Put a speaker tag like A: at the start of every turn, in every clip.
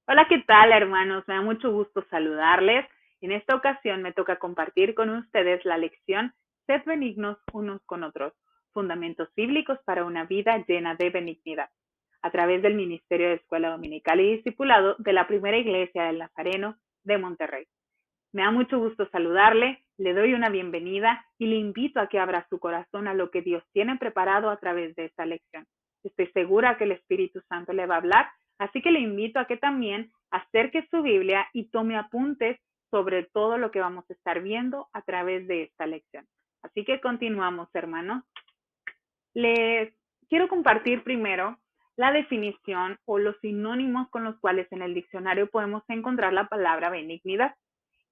A: Hola, ¿qué tal, hermanos? Me da mucho gusto saludarles. En esta ocasión me toca compartir con ustedes la lección Sed benignos unos con otros, fundamentos bíblicos para una vida llena de benignidad, a través del Ministerio de Escuela Dominical y Discipulado de la Primera Iglesia del Nazareno de Monterrey. Me da mucho gusto saludarle, le doy una bienvenida y le invito a que abra su corazón a lo que Dios tiene preparado a través de esta lección. Estoy segura que el Espíritu Santo le va a hablar, así que le invito a que también acerque su Biblia y tome apuntes sobre todo lo que vamos a estar viendo a través de esta lección. Así que continuamos, hermanos. Les quiero compartir primero la definición o los sinónimos con los cuales en el diccionario podemos encontrar la palabra benignidad.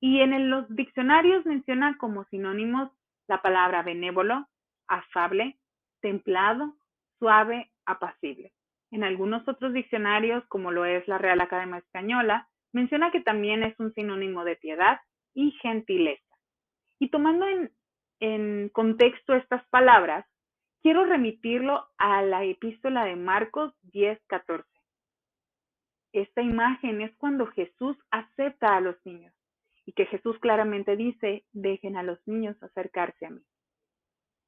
A: Y los diccionarios mencionan como sinónimos la palabra benévolo, afable, templado, suave, apacible. En algunos otros diccionarios, como lo es la Real Academia Española, menciona que también es un sinónimo de piedad y gentileza. Y tomando en contexto estas palabras, quiero remitirlo a la epístola de Marcos 10:14. Esta imagen es cuando Jesús acepta a los niños y que Jesús claramente dice, dejen a los niños acercarse a mí.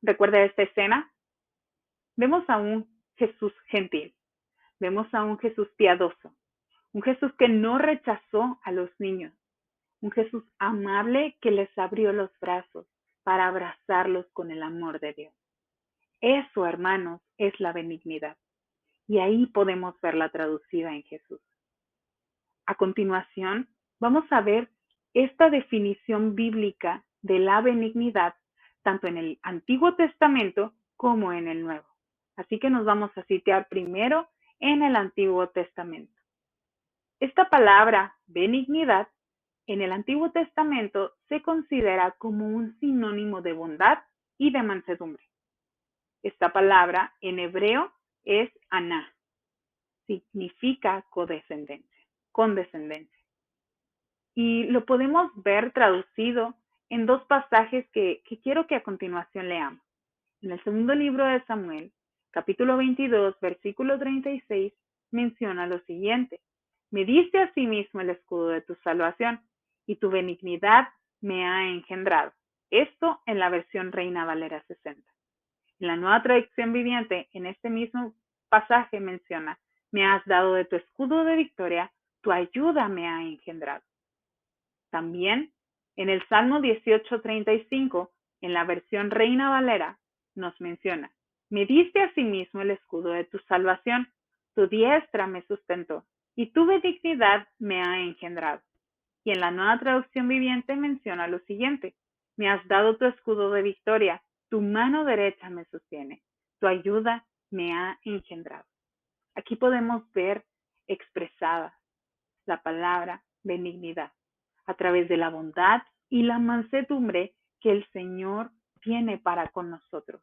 A: ¿Recuerda esta escena? Vemos a un Jesús gentil, vemos a un Jesús piadoso, un Jesús que no rechazó a los niños, un Jesús amable que les abrió los brazos para abrazarlos con el amor de Dios. Eso, hermanos, es la benignidad. Y ahí podemos verla traducida en Jesús. A continuación, vamos a ver esta definición bíblica de la benignidad, tanto en el Antiguo Testamento como en el Nuevo. Así que nos vamos a sitiar primero en el Antiguo Testamento. Esta palabra benignidad en el Antiguo Testamento se considera como un sinónimo de bondad y de mansedumbre. Esta palabra en hebreo es aná, significa condescendencia. Y lo podemos ver traducido en dos pasajes que quiero que a continuación leamos. En el segundo libro de Samuel, capítulo 22, versículo 36, menciona lo siguiente: me diste a sí mismo el escudo de tu salvación, y tu benignidad me ha engendrado. Esto en la versión Reina Valera 60. En la Nueva Traducción Viviente, en este mismo pasaje menciona, me has dado de tu escudo de victoria, tu ayuda me ha engendrado. También en el Salmo 18:35, en la versión Reina Valera, nos menciona, me diste a sí mismo el escudo de tu salvación, tu diestra me sustentó, y tu benignidad me ha engendrado. Y en la Nueva Traducción Viviente menciona lo siguiente, me has dado tu escudo de victoria, tu mano derecha me sostiene, tu ayuda me ha engendrado. Aquí podemos ver expresada la palabra benignidad a través de la bondad y la mansedumbre que el Señor tiene para con nosotros.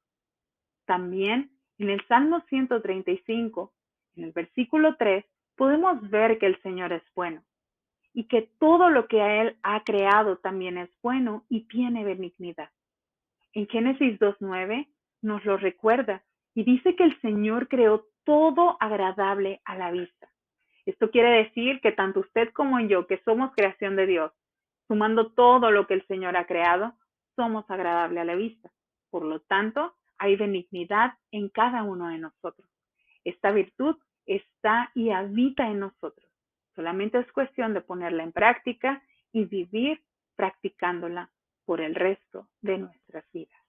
A: También en el Salmo 135, en el versículo 3, podemos ver que el Señor es bueno y que todo lo que a Él ha creado también es bueno y tiene benignidad. En Génesis 2:9 nos lo recuerda y dice que el Señor creó todo agradable a la vista. Esto quiere decir que tanto usted como yo, que somos creación de Dios, sumando todo lo que el Señor ha creado, somos agradables a la vista. Por lo tanto, hay benignidad en cada uno de nosotros. Esta virtud está y habita en nosotros. Solamente es cuestión de ponerla en práctica y vivir practicándola por el resto de nuestras vidas.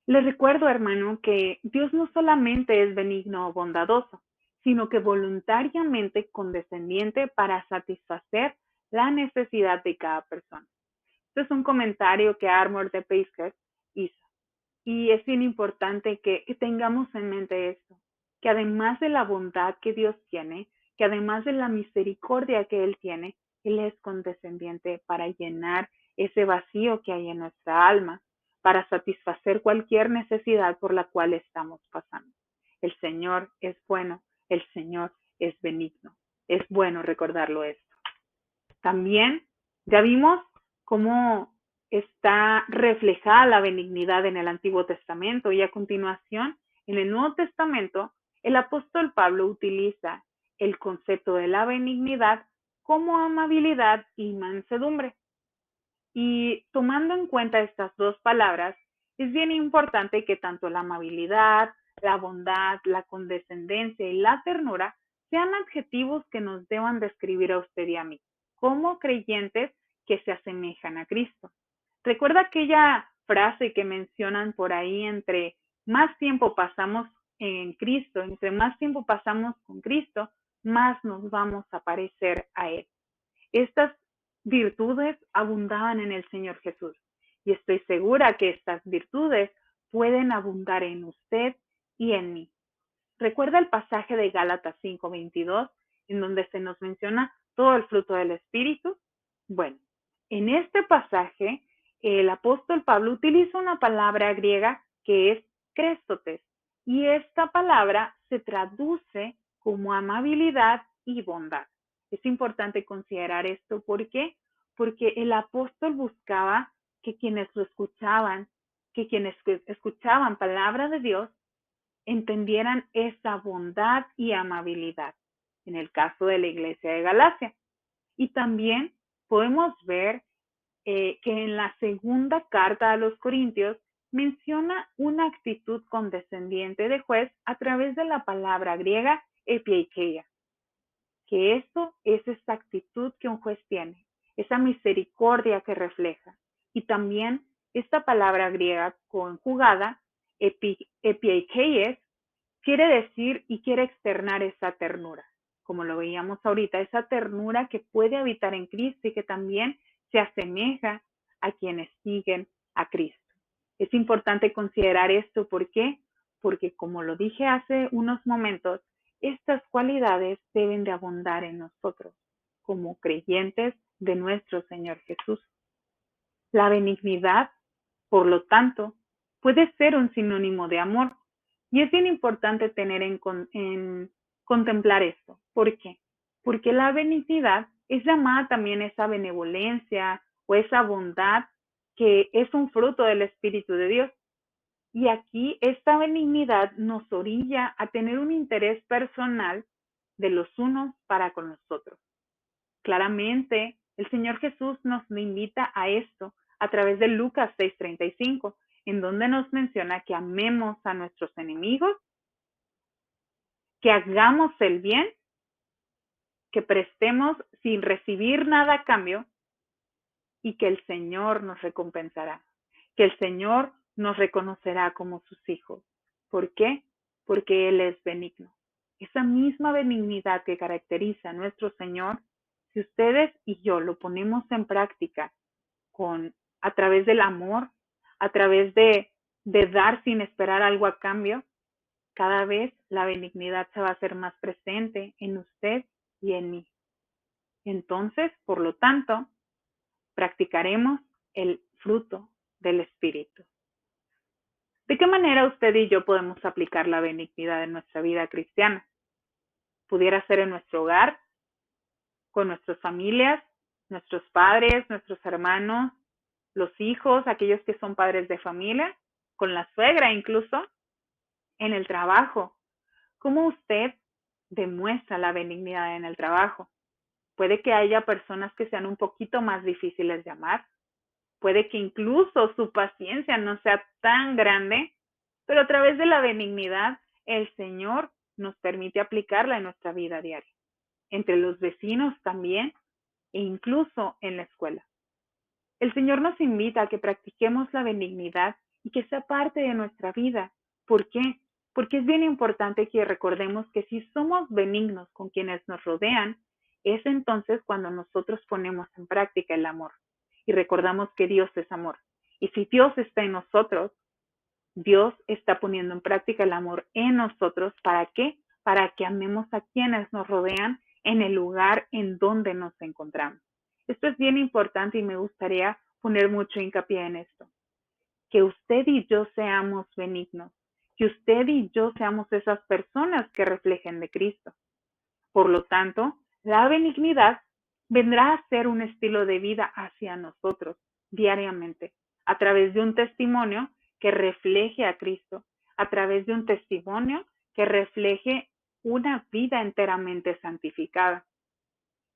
A: Les recuerdo, hermano, que Dios no solamente es benigno o bondadoso, sino que voluntariamente condescendiente para satisfacer la necesidad de cada persona. Este es un comentario que Armour de Peisker hizo. Y es bien importante que tengamos en mente esto, que además de la bondad que Dios tiene, que además de la misericordia que Él tiene, Él es condescendiente para llenar ese vacío que hay en nuestra alma, para satisfacer cualquier necesidad por la cual estamos pasando. El Señor es bueno, el Señor es benigno. Es bueno recordarlo esto. También ya vimos cómo está reflejada la benignidad en el Antiguo Testamento y a continuación en el Nuevo Testamento el apóstol Pablo utiliza el concepto de la benignidad como amabilidad y mansedumbre. Y tomando en cuenta estas dos palabras, es bien importante que tanto la amabilidad, la bondad, la condescendencia y la ternura sean adjetivos que nos deban describir a usted y a mí, como creyentes que se asemejan a Cristo. Recuerda aquella frase que mencionan por ahí: entre más tiempo pasamos en Cristo, entre más tiempo pasamos con Cristo, más nos vamos a parecer a Él. Estas virtudes abundaban en el Señor Jesús, y estoy segura que estas virtudes pueden abundar en usted y en mí. ¿Recuerda el pasaje de Gálatas 5:22, en donde se nos menciona todo el fruto del Espíritu? Bueno, en este pasaje el apóstol Pablo utiliza una palabra griega que es créstotes, y esta palabra se traduce como amabilidad y bondad. Es importante considerar esto. ¿Por qué? Porque el apóstol buscaba que quienes lo escuchaban, que quienes escuchaban palabra de Dios, entendieran esa bondad y amabilidad, en el caso de la iglesia de Galacia. Y también podemos ver que en la segunda carta a los Corintios menciona una actitud condescendiente de juez a través de la palabra griega epieikeia, que eso es esa actitud que un juez tiene, esa misericordia que refleja. Y también esta palabra griega conjugada, epieikeies, quiere decir y quiere externar esa ternura, como lo veíamos ahorita, esa ternura que puede habitar en Cristo y que también se asemeja a quienes siguen a Cristo. Es importante considerar esto. ¿Por qué? Porque, como lo dije hace unos momentos, estas cualidades deben de abundar en nosotros como creyentes de nuestro Señor Jesús. La benignidad, por lo tanto, puede ser un sinónimo de amor. Y es bien importante tener en contemplar esto. ¿Por qué? Porque la benignidad es llamada también esa benevolencia o esa bondad que es un fruto del Espíritu de Dios. Y aquí esta benignidad nos orilla a tener un interés personal de los unos para con los otros. Claramente, el Señor Jesús nos invita a esto a través de Lucas 6:35, en donde nos menciona que amemos a nuestros enemigos, que hagamos el bien, que prestemos sin recibir nada a cambio, y que el Señor nos recompensará, que el Señor nos reconocerá como sus hijos. ¿Por qué? Porque Él es benigno. Esa misma benignidad que caracteriza a nuestro Señor, si ustedes y yo lo ponemos en práctica a través del amor, a través de dar sin esperar algo a cambio, cada vez la benignidad se va a hacer más presente en usted y en mí. Entonces, por lo tanto, practicaremos el fruto del Espíritu. ¿De qué manera usted y yo podemos aplicar la benignidad en nuestra vida cristiana? Pudiera ser en nuestro hogar, con nuestras familias, nuestros padres, nuestros hermanos, los hijos, aquellos que son padres de familia, con la suegra incluso, en el trabajo. ¿Cómo usted demuestra la benignidad en el trabajo? Puede que haya personas que sean un poquito más difíciles de amar. Puede que incluso su paciencia no sea tan grande, pero a través de la benignidad, el Señor nos permite aplicarla en nuestra vida diaria, entre los vecinos también, e incluso en la escuela. El Señor nos invita a que practiquemos la benignidad y que sea parte de nuestra vida. ¿Por qué? Porque es bien importante que recordemos que si somos benignos con quienes nos rodean, es entonces cuando nosotros ponemos en práctica el amor y recordamos que Dios es amor. Y si Dios está en nosotros, Dios está poniendo en práctica el amor en nosotros. ¿Para qué? Para que amemos a quienes nos rodean en el lugar en donde nos encontramos. Esto es bien importante y me gustaría poner mucho hincapié en esto. Que usted y yo seamos benignos, que usted y yo seamos esas personas que reflejen de Cristo. Por lo tanto, la benignidad vendrá a ser un estilo de vida hacia nosotros diariamente, a través de un testimonio que refleje a Cristo, a través de un testimonio que refleje una vida enteramente santificada.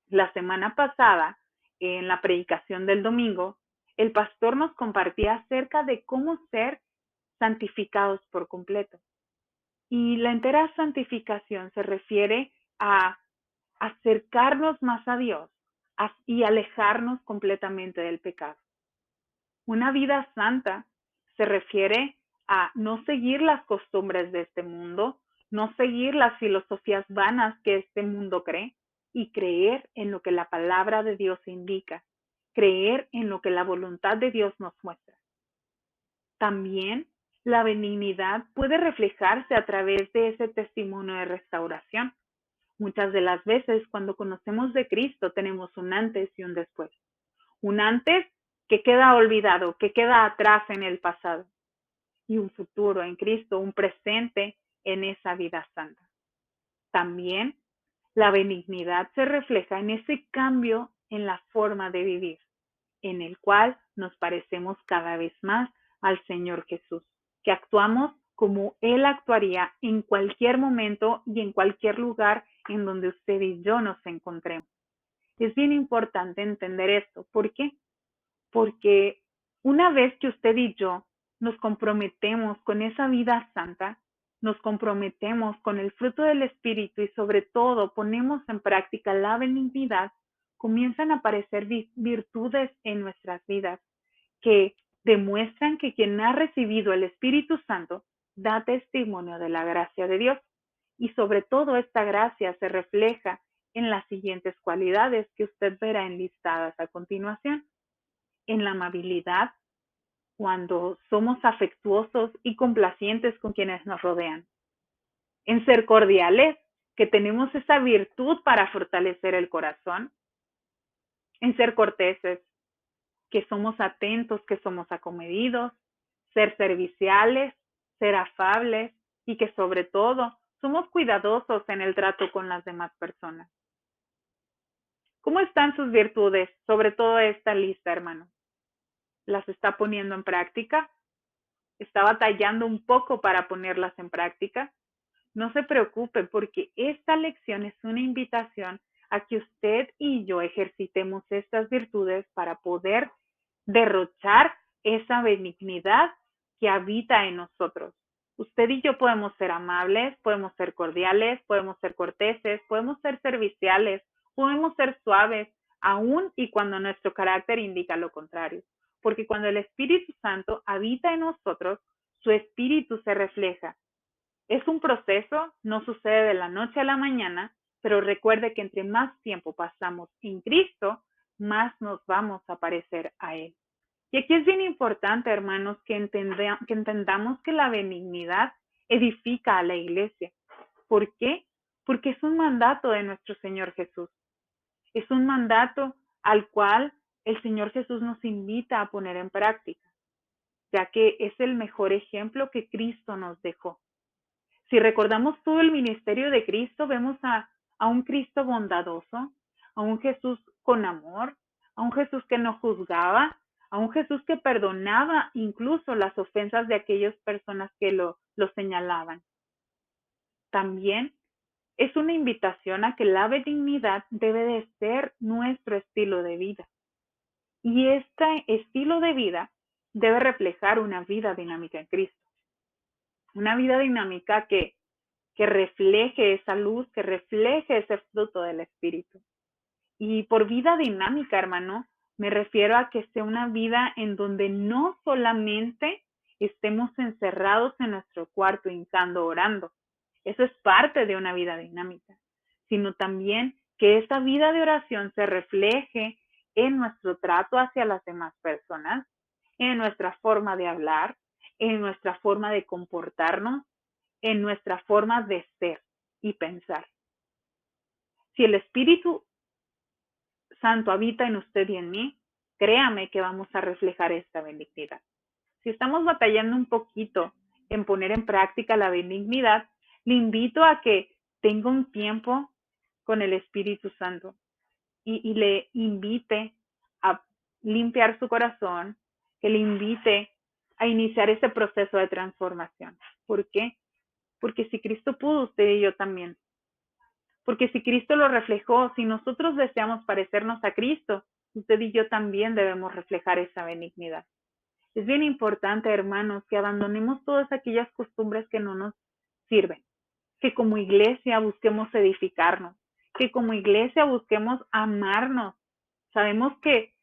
A: La semana pasada, en la predicación del domingo, el pastor nos compartía acerca de cómo ser santificados por completo. Y la entera santificación se refiere a acercarnos más a Dios y alejarnos completamente del pecado. Una vida santa se refiere a no seguir las costumbres de este mundo, no seguir las filosofías vanas que este mundo cree y creer en lo que la palabra de Dios indica, creer en lo que la voluntad de Dios nos muestra. También la benignidad puede reflejarse a través de ese testimonio de restauración. Muchas de las veces cuando conocemos de Cristo tenemos un antes y un después. Un antes que queda olvidado, que queda atrás en el pasado. Y un futuro en Cristo, un presente en esa vida santa. También la benignidad se refleja en ese cambio en la forma de vivir, en el cual nos parecemos cada vez más al Señor Jesús, que actuamos como Él actuaría en cualquier momento y en cualquier lugar en donde usted y yo nos encontremos. Es bien importante entender esto. ¿Por qué? Porque una vez que usted y yo nos comprometemos con esa vida santa, nos comprometemos con el fruto del Espíritu y sobre todo ponemos en práctica la benignidad, comienzan a aparecer virtudes en nuestras vidas que demuestran que quien ha recibido el Espíritu Santo da testimonio de la gracia de Dios. Y sobre todo esta gracia se refleja en las siguientes cualidades que usted verá enlistadas a continuación. En la amabilidad, cuando somos afectuosos y complacientes con quienes nos rodean. En ser cordiales, que tenemos esa virtud para fortalecer el corazón. En ser corteses, que somos atentos, que somos acomedidos. Ser serviciales, ser afables y que sobre todo somos cuidadosos en el trato con las demás personas. ¿Cómo están sus virtudes? Sobre todo esta lista, hermano. ¿Las está poniendo en práctica? ¿Está batallando un poco para ponerlas en práctica? No se preocupe porque esta lección es una invitación a que usted y yo ejercitemos estas virtudes para poder derrochar esa benignidad que habita en nosotros. Usted y yo podemos ser amables, podemos ser cordiales, podemos ser corteses, podemos ser serviciales, podemos ser suaves, aun y cuando nuestro carácter indica lo contrario. Porque cuando el Espíritu Santo habita en nosotros, su espíritu se refleja. Es un proceso, no sucede de la noche a la mañana, pero recuerde que entre más tiempo pasamos en Cristo, más nos vamos a parecer a Él. Y aquí es bien importante, hermanos, que entendamos que la benignidad edifica a la iglesia. ¿Por qué? Porque es un mandato de nuestro Señor Jesús. Es un mandato al cual el Señor Jesús nos invita a poner en práctica, ya que es el mejor ejemplo que Cristo nos dejó. Si recordamos todo el ministerio de Cristo, vemos a un Cristo bondadoso, a un Jesús con amor, a un Jesús que no juzgaba, a un Jesús que perdonaba incluso las ofensas de aquellas personas que lo señalaban. También es una invitación a que la benignidad debe de ser nuestro estilo de vida. Y este estilo de vida debe reflejar una vida dinámica en Cristo. Una vida dinámica que refleje esa luz, que refleje ese fruto del Espíritu. Y por vida dinámica, hermano, me refiero a que sea una vida en donde no solamente estemos encerrados en nuestro cuarto hincando, orando. Eso es parte de una vida dinámica, sino también que esa vida de oración se refleje en nuestro trato hacia las demás personas, en nuestra forma de hablar, en nuestra forma de comportarnos, en nuestra forma de ser y pensar. Si el Espíritu Santo habita en usted y en mí, créame que vamos a reflejar esta benignidad. Si estamos batallando un poquito en poner en práctica la benignidad, le invito a que tenga un tiempo con el Espíritu Santo y le invite a limpiar su corazón, que le invite a iniciar ese proceso de transformación. ¿Por qué? Porque si Cristo pudo, usted y yo también. Porque si Cristo lo reflejó, si nosotros deseamos parecernos a Cristo, usted y yo también debemos reflejar esa benignidad. Es bien importante, hermanos, que abandonemos todas aquellas costumbres que no nos sirven, que como iglesia busquemos edificarnos, que como iglesia busquemos amarnos. Sabemos que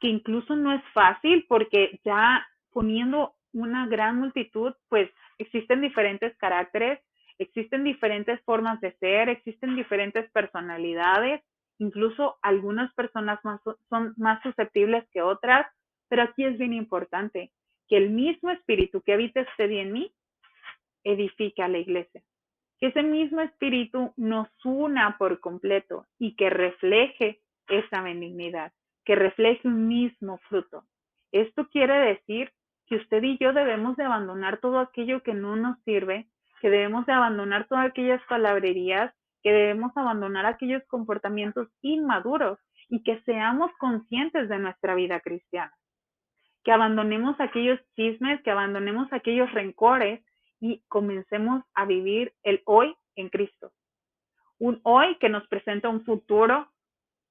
A: incluso no es fácil porque ya poniendo una gran multitud, pues existen diferentes caracteres, existen diferentes formas de ser, existen diferentes personalidades, incluso algunas personas son más susceptibles que otras, pero aquí es bien importante que el mismo espíritu que habita usted y en mí edifique a la iglesia. Que ese mismo espíritu nos una por completo y que refleje esa benignidad, que refleje un mismo fruto. Esto quiere decir que usted y yo debemos de abandonar todo aquello que no nos sirve, que debemos de abandonar todas aquellas palabrerías, que debemos abandonar aquellos comportamientos inmaduros y que seamos conscientes de nuestra vida cristiana, que abandonemos aquellos chismes, que abandonemos aquellos rencores y comencemos a vivir el hoy en Cristo. Un hoy que nos presenta un futuro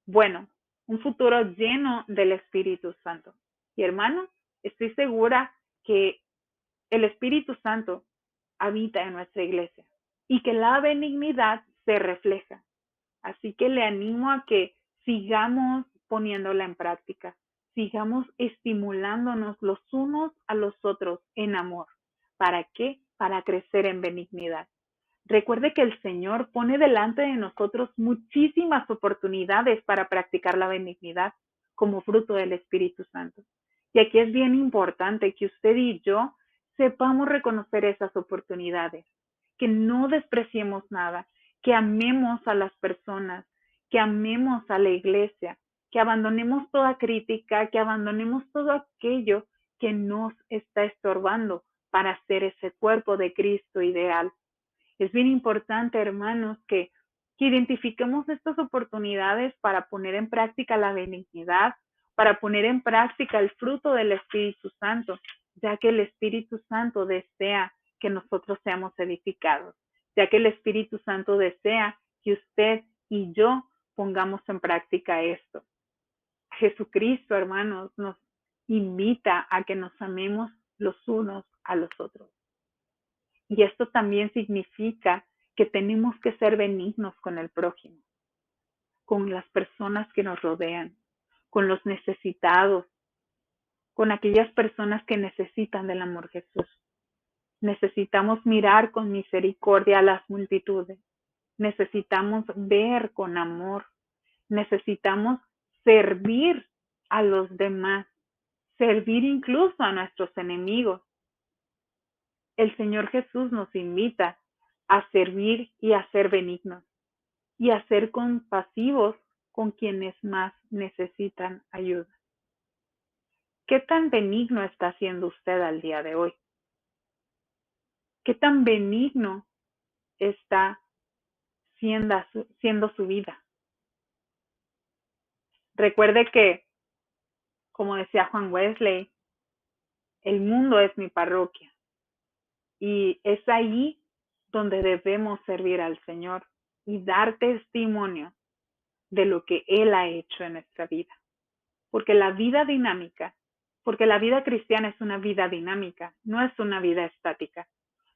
A: bueno, un futuro lleno del Espíritu Santo. Y hermanos, estoy segura que el Espíritu Santo habita en nuestra iglesia y que la benignidad se refleja. Así que le animo a que sigamos poniéndola en práctica, sigamos estimulándonos los unos a los otros en amor. ¿Para qué? Para crecer en benignidad. Recuerde que el Señor pone delante de nosotros muchísimas oportunidades para practicar la benignidad como fruto del Espíritu Santo. Y aquí es bien importante que usted y yo sepamos reconocer esas oportunidades, que no despreciemos nada, que amemos a las personas, que amemos a la iglesia, que abandonemos toda crítica, que abandonemos todo aquello que nos está estorbando para hacer ese cuerpo de Cristo ideal. Es bien importante, hermanos, que identifiquemos estas oportunidades para poner en práctica la benignidad, para poner en práctica el fruto del Espíritu Santo, ya que el Espíritu Santo desea que nosotros seamos edificados, ya que el Espíritu Santo desea que usted y yo pongamos en práctica esto. Jesucristo, hermanos, nos invita a que nos amemos los unos a los otros. Y esto también significa que tenemos que ser benignos con el prójimo, con las personas que nos rodean, con los necesitados, con aquellas personas que necesitan del amor de Jesús. Necesitamos mirar con misericordia a las multitudes. Necesitamos ver con amor. Necesitamos servir a los demás, servir incluso a nuestros enemigos. El Señor Jesús nos invita a servir y a ser benignos y a ser compasivos con quienes más necesitan ayuda. ¿Qué tan benigno está siendo usted al día de hoy? ¿Qué tan benigno está siendo su vida? Recuerde que, como decía Juan Wesley, el mundo es mi parroquia y es ahí donde debemos servir al Señor y dar testimonio de lo que Él ha hecho en nuestra vida. Porque la vida dinámica, porque la vida cristiana es una vida dinámica, no es una vida estática.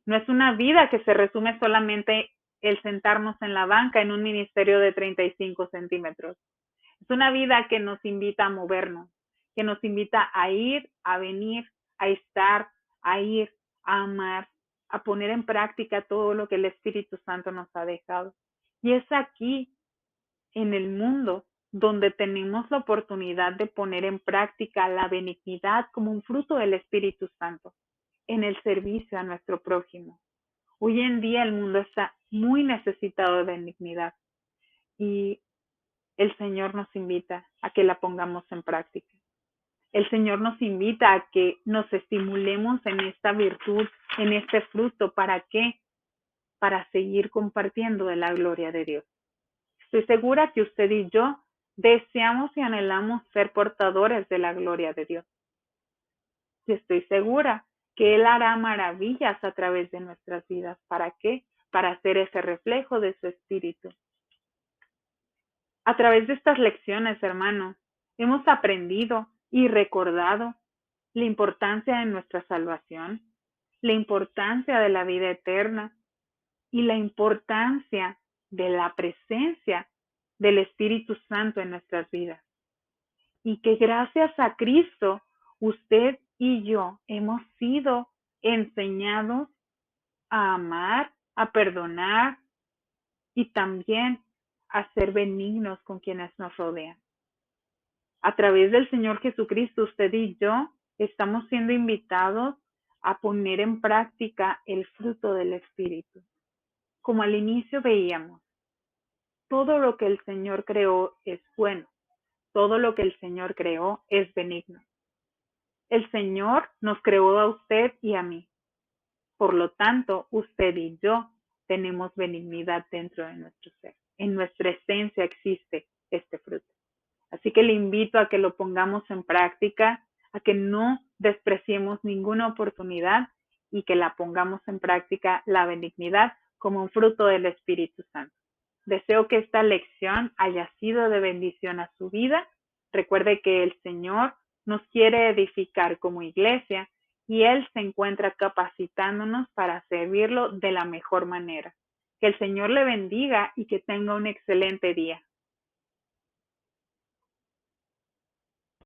A: No es una vida que se resume solamente el sentarnos en la banca en un ministerio de 35 centímetros. Es una vida que nos invita a movernos, que nos invita a ir, a venir, a estar, a ir, a amar, a poner en práctica todo lo que el Espíritu Santo nos ha dejado. Y es aquí, en el mundo, donde tenemos la oportunidad de poner en práctica la benignidad como un fruto del Espíritu Santo, en el servicio a nuestro prójimo. Hoy en día el mundo está muy necesitado de benignidad y el Señor nos invita a que la pongamos en práctica. El Señor nos invita a que nos estimulemos en esta virtud, en este fruto. ¿Para qué? Para seguir compartiendo de la gloria de Dios. Estoy segura que usted y yo deseamos y anhelamos ser portadores de la gloria de Dios. Y estoy segura que Él hará maravillas a través de nuestras vidas. ¿Para qué? Para hacer ese reflejo de su espíritu. A través de estas lecciones, hermanos, hemos aprendido y recordado la importancia de nuestra salvación, la importancia de la vida eterna y la importancia de la presencia del Espíritu Santo en nuestras vidas. Y que gracias a Cristo, usted y yo hemos sido enseñados a amar, a perdonar y también a ser benignos con quienes nos rodean. A través del Señor Jesucristo, usted y yo estamos siendo invitados a poner en práctica el fruto del Espíritu. Como al inicio veíamos, todo lo que el Señor creó es bueno, todo lo que el Señor creó es benigno. El Señor nos creó a usted y a mí. Por lo tanto, usted y yo tenemos benignidad dentro de nuestro ser. En nuestra esencia existe este fruto. Así que le invito a que lo pongamos en práctica, a que no despreciemos ninguna oportunidad y que la pongamos en práctica la benignidad como un fruto del Espíritu Santo. Deseo que esta lección haya sido de bendición a su vida. Recuerde que el Señor nos quiere edificar como iglesia y Él se encuentra capacitándonos para servirlo de la mejor manera. Que el Señor le bendiga y que tenga un excelente día.